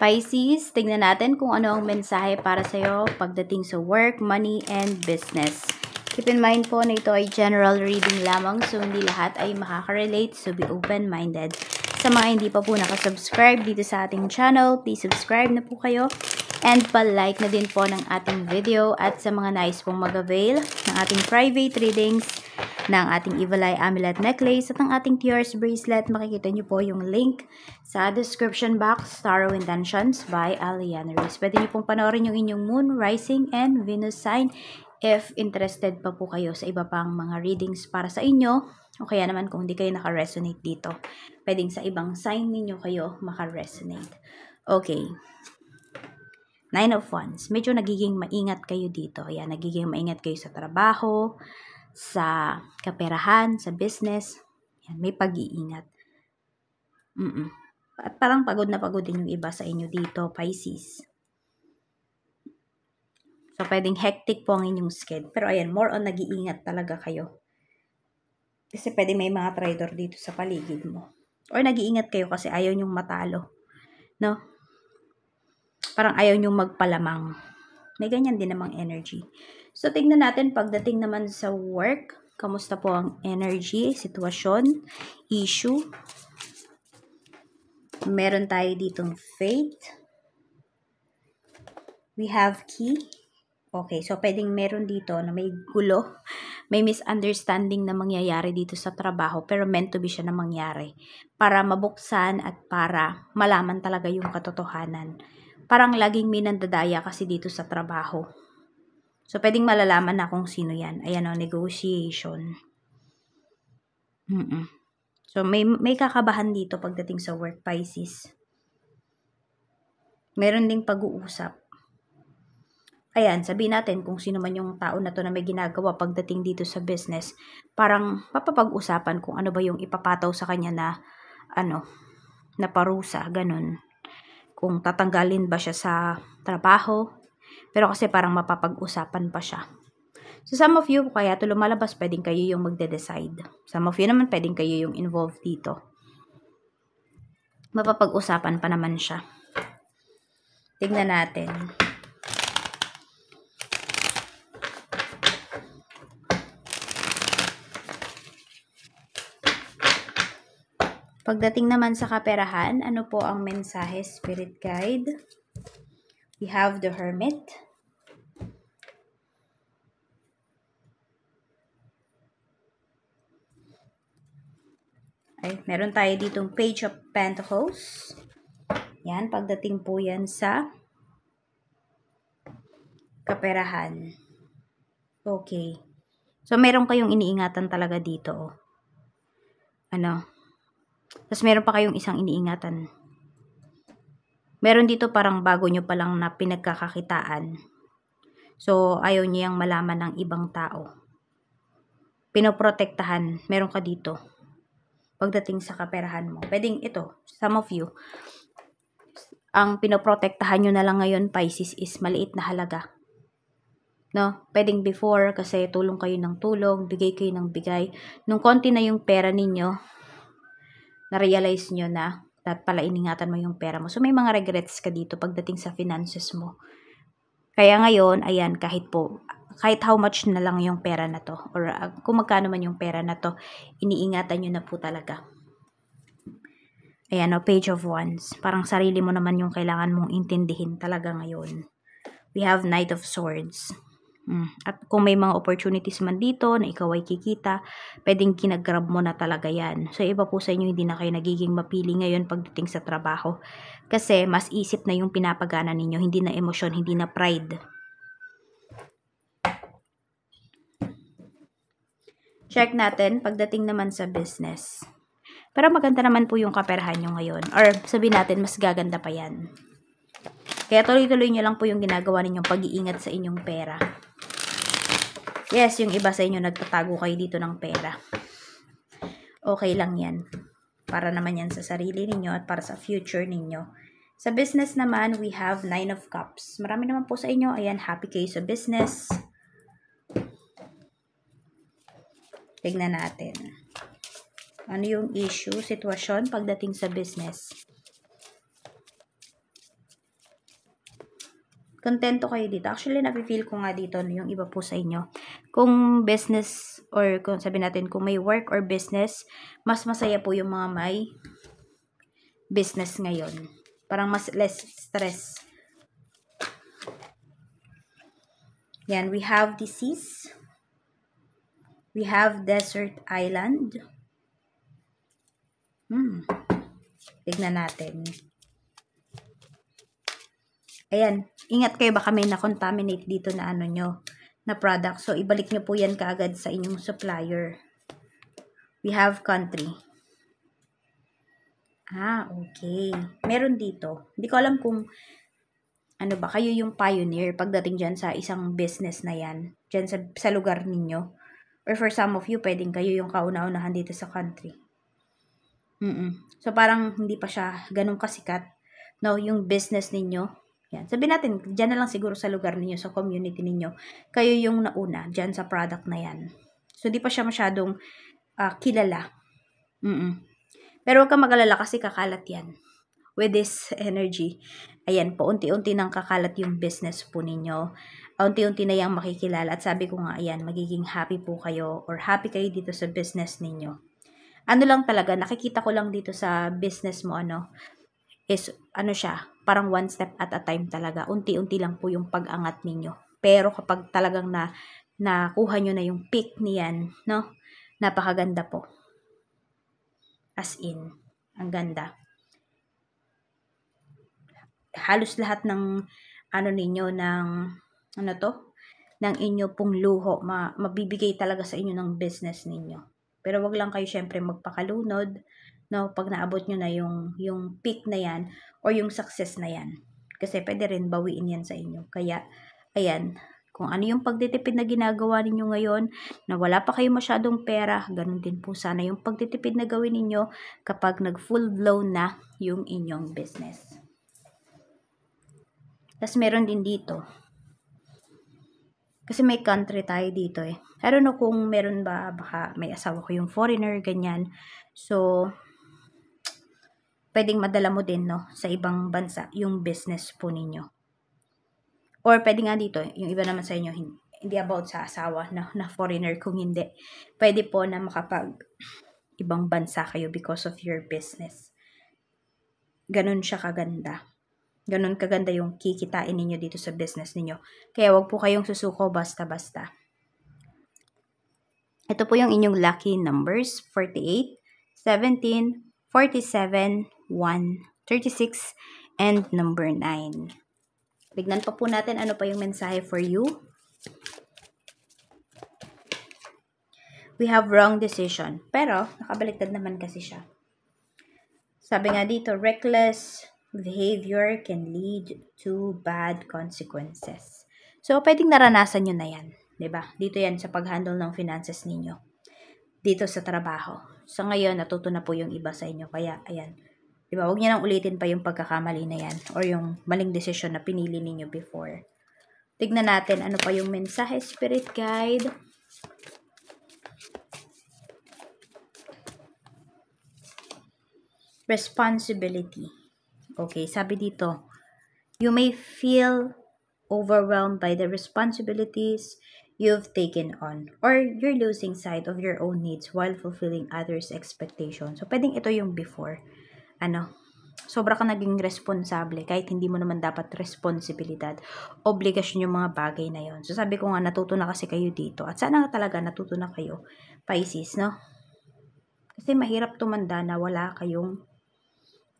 Pisces, tignan natin kung ano ang mensahe para sa'yo pagdating sa work, money, and business. Keep in mind po na ito ay general reading lamang, so hindi lahat ay makaka-relate, so be open-minded. Sa mga hindi pa po nakasubscribe dito sa ating channel, please subscribe na po kayo. And pa-like na din po ng ating video, at sa mga nais pong mag-avail ng ating private readings, ng ating Evil Eye Amulet Necklace at ng ating Tears Bracelet, makikita nyo po yung link sa description box. Tarot Intentions by Aliana Ruiz. Pwede nyo pong panoorin yung inyong Moon, Rising, and Venus sign if interested pa po kayo sa iba pang mga readings para sa inyo, o kaya naman kung hindi kayo naka-resonate dito, pwedeng sa ibang sign ninyo kayo maka-resonate. Okay. 9 of Wands. Medyo nagiging maingat kayo dito. Ayan, nagiging maingat kayo sa trabaho, sa kaperahan, sa business. Yan, may pag-iingat. At parang pagod na pagod din yung iba sa inyo dito, Pisces. So, pwedeng hectic po ang inyong schedule. Pero ayan, more on nag-iingat talaga kayo. Kasi pwede may mga traitor dito sa paligid mo. Or nag-iingat kayo kasi ayaw nyong matalo. No? Parang ayaw nyong magpalamang. May ganyan din namang energy. So, tingnan natin pagdating naman sa work. Kamusta po ang energy, sitwasyon, issue. Meron tayo ditong fate. We have key. Okay, so pwedeng meron dito na may gulo, may misunderstanding na mangyayari dito sa trabaho, pero meant to be siya na mangyari. Para mabuksan at para malaman talaga yung katotohanan. Parang laging may nandadaya kasi dito sa trabaho. So, pwedeng malalaman na kung sino yan. Ayan o, negotiation. So, may kakabahan dito pagdating sa work, Pisces. Meron ding pag-uusap. Ayan, sabihin natin kung sino man yung tao na to na may ginagawa pagdating dito sa business. Parang papapag-usapan kung ano ba yung ipapataw sa kanya na, na parusa, ganun. Kung tatanggalin ba siya sa trabaho. Pero kasi parang mapapag-usapan pa siya. So, some of you, kaya ito lumalabas, pwedeng kayo yung magde-decide. Some of you naman, pwedeng kayo yung involved dito. Mapapag-usapan pa naman siya. Tignan natin. Pagdating naman sa kaperahan, ano po ang mensahe, Spirit Guide? We have the Hermit. Ay, meron tayo ditong Page of Pentacles. Yan, pagdating po yan sa kaperahan. Okay. So, meron kayong iniingatan talaga dito. Tapos, meron pa kayong isang iniingatan. Meron dito parang bago nyo palang na pinagkakakitaan. So, ayaw niyang malaman ng ibang tao. Pinoprotektahan. Meron ka dito. Pagdating sa kaperahan mo. Pwedeng ito, some of you, ang pinoprotektahan nyo na lang ngayon, Pisces, is maliit na halaga. No? Pwedeng before, kasi tulong kayo ng tulong, bigay kayo ng bigay. Nung konti na yung pera ninyo, na-realize nyo na, dapat pala iningatan mo yung pera mo. So, may mga regrets ka dito pagdating sa finances mo. Kaya ngayon, ayan, kahit how much na lang yung pera na to, or kung magkano man yung pera na to, iniingatan nyo na po talaga. Ayan, Page of Wands. Parang sarili mo naman yung kailangan mong intindihin talaga ngayon. We have Knight of Swords. At kung may mga opportunities man dito na ikaw ay kikita, pwedeng kinagrab mo na talaga yan. So, iba po sa inyo, hindi na kayo nagiging mapili ngayon pagdating sa trabaho. Kasi, mas isip na yung pinapagana ninyo, hindi na emosyon, hindi na pride. Check natin pagdating naman sa business. Pero maganda naman po yung kaperahan nyo ngayon. Or sabihin natin, mas gaganda pa yan. Kaya tuloy-tuloy nyo lang po yung ginagawa ninyong pag-iingat sa inyong pera. Yes, yung iba sa inyo nagtatago kayo dito ng pera. Okay lang yan. Para naman yan sa sarili ninyo at para sa future ninyo. Sa business naman, we have 9 of Cups. Marami naman po sa inyo. Ayan, happy kayo sa business. Tignan natin. Ano yung issue, sitwasyon pagdating sa business? Kontento kayo dito. Actually, nafe-feel ko nga dito yung iba po sa inyo. Kung business or kung sabi natin kung may work or business, mas masaya po yung mga may business ngayon. Parang mas less stress. Yan, we have disease. We have desert island. Tignan natin. Ayan, ingat kayo baka may na-contaminate dito na ano nyo, na product. So, ibalik nyo po yan kaagad sa inyong supplier. We have country. Okay. Meron dito. Hindi ko alam kung ano ba, kayo yung pioneer pagdating dyan sa isang business na yan. Dyan sa lugar ninyo. Or for some of you, pwedeng kayo yung kauna-unahan dito sa country. So, parang hindi pa siya ganun kasikat. No, yung business ninyo. Yan. Sabihin natin, dyan na lang siguro sa lugar ninyo, sa community ninyo. Kayo yung nauna dyan sa product na yan. So, di pa siya masyadong kilala. Pero huwag kang mag-alala kasi kakalat yan. With this energy. Ayan po, unti-unti nang kakalat yung business po ninyo. Unti-unti na yung makikilala. At sabi ko nga, ayan, magiging happy po kayo or happy kayo dito sa business ninyo. Ano lang talaga, nakikita ko lang dito sa business mo, is siya, parang one step at a time talaga. Unti-unti lang po yung pag-angat ninyo. Pero kapag talagang nakuha nyo na yung peak niyan, no? Napakaganda po. As in, ang ganda. Halos lahat ng ninyo ng ng inyo pong luho, mabibigay talaga sa inyo ng business ninyo. Pero wag lang kayo syempre magpakalunod, no, pag naabot nyo na yung peak na yan or yung success na yan. Kasi pwede rin bawiin yan sa inyo. Kaya, ayan, kung ano yung pagtitipid na ginagawa ninyo ngayon, na wala pa kayo masyadong pera, ganun din po sana yung pagtitipid na gawin ninyo kapag nag-full blow na yung inyong business. Tapos meron din dito. Kasi may country tayo dito I don't know kung meron ba, baka may asawa ko yung foreigner, ganyan. So, pwedeng madala mo din, no, sa ibang bansa, yung business po ninyo. Or pwede nga dito, yung iba naman sa inyo, hindi about sa asawa na foreigner, kung hindi. Pwede po na makapag ibang bansa kayo because of your business. Ganun siya kaganda. Ganun kaganda yung kikitain ninyo dito sa business ninyo. Kaya wag po kayong susuko basta-basta. Ito po yung inyong lucky numbers, 48, 17, 47, 1, 36, and number 9. Tignan pa po natin ano pa yung mensahe for you. We have wrong decision. Pero, nakabaliktad naman kasi siya. Sabi nga dito, reckless behavior can lead to bad consequences. So, pwedeng naranasan nyo na yan. Diba? Dito yan sa pag-handle ng finances ninyo. Dito sa trabaho. So, ngayon, natuto na po yung iba sa inyo. Kaya, ayan. Diba? Huwag nyo nang ulitin pa yung pagkakamali na yan. Or yung maling decision na pinili ninyo before. Tignan natin ano pa yung mensahe, Spirit Guide. Responsibility. Okay, sabi dito, you may feel overwhelmed by the responsibilities you've taken on or you're losing sight of your own needs while fulfilling others' expectations. So, pwedeng ito yung before. Sobra ka naging responsable kahit hindi mo naman dapat responsibilidad. Obligasyon yung mga bagay na yon. So, sabi ko nga, natuto na kasi kayo dito. At sana nga talaga natuto na kayo, Pisces, no? Kasi mahirap tumanda na wala kayong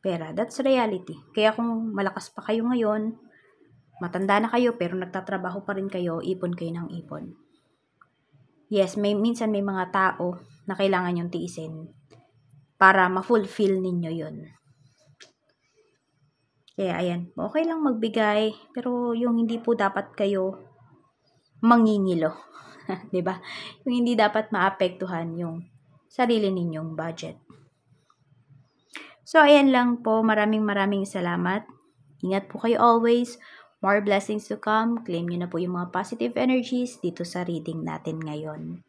pera. That's reality. Kaya kung malakas pa kayo ngayon, matanda na kayo pero nagtatrabaho pa rin kayo, ipon kayo ng ipon. Yes, minsan may mga tao na kailangan yung tiisin para ma-fulfill ninyo yun. Kaya ayan, okay lang magbigay, pero yung hindi po dapat kayo mangingilo. 'Di ba? Yung hindi dapat maapektuhan yung sarili ninyong budget. So, ayan lang po. Maraming salamat. Ingat po kayo always. More blessings to come. Claim nyo na po yung mga positive energies dito sa reading natin ngayon.